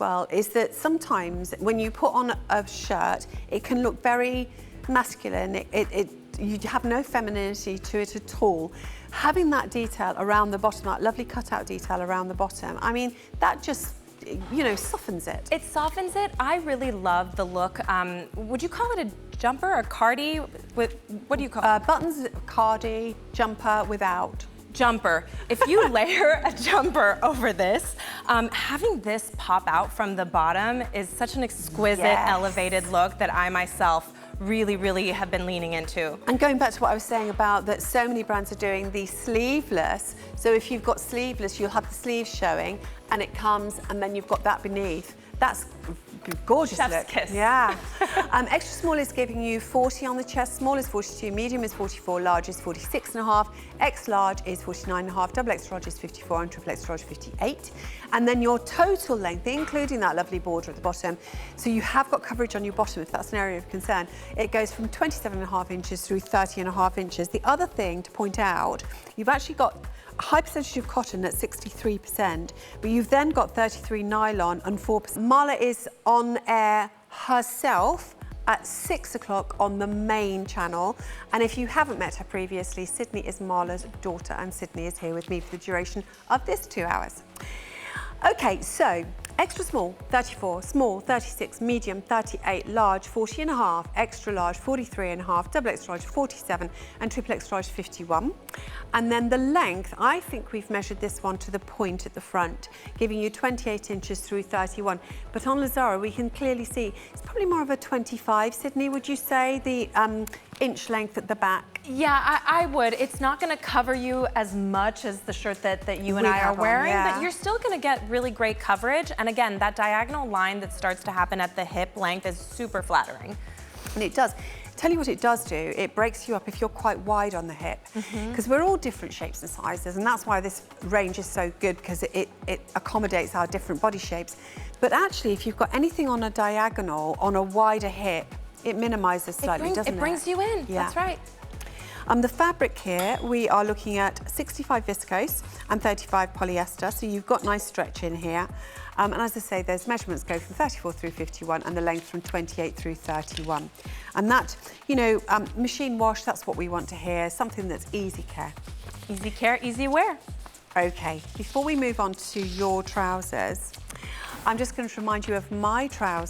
Well, is that sometimes when you put on a shirt, it can look very masculine. You have no femininity to it at all. Having that detail around the bottom, that lovely cutout detail around the bottom, I mean, that just, you know, softens it. It softens it. I really love the look. Would you call it a jumper or cardi? What do you call it? Buttons, cardi, jumper without. Jumper. If you layer a jumper over this, having this pop out from the bottom is such an exquisite, elevated look that I myself really have been leaning into. And going back to what I was saying about that so many brands are doing the sleeveless. So if you've got sleeveless, you'll have the sleeves showing and it comes and then you've got that beneath. That's gorgeous Chef's look. kiss. Yeah. Extra small is giving you 40 on the chest, small is 42, medium is 44, large is 46.5, extra large is 49.5, double extra large is 54 and triple extra large 58. And then your total length, including that lovely border at the bottom, so you have got coverage on your bottom if that's an area of concern. It goes from 27.5 inches through 30.5 inches. The other thing to point out, you've actually got a high percentage of cotton at 63%, but you've then got 33 nylon and 4%. Marla is on air herself at 6 o'clock on the main channel. And if you haven't met her previously, Sydney is Marla's daughter, and Sydney is here with me for the duration of this 2 hours. Okay, so extra small, 34, small, 36, medium, 38, large, 40.5, extra large, 43.5, double extra large, 47, and triple extra large, 51. And then the length, I think we've measured this one to the point at the front, giving you 28 inches through 31. But on Lazara, we can clearly see it's probably more of a 25, Sydney, would you say, the inch length at the back? Yeah, I would. It's not going to cover you as much as the shirt that you and I are wearing, but you're still going to get really great coverage. And again, that diagonal line that starts to happen at the hip length is super flattering. And it does. Tell you what it does do, it breaks you up if you're quite wide on the hip, because we're all different shapes and sizes, and that's why this range is so good, because it accommodates our different body shapes. But actually, if you've got anything on a diagonal, on a wider hip, it minimises slightly, doesn't it? It brings you in, that's right. The fabric here, we are looking at 65 viscose and 35 polyester, so you've got nice stretch in here. And as I say, those measurements go from 34 through 51 and the length from 28 through 31. And that, you know, machine wash, that's what we want to hear, something that's easy care. Easy care, easy wear. Okay, before we move on to your trousers, I'm just going to remind you of my trousers.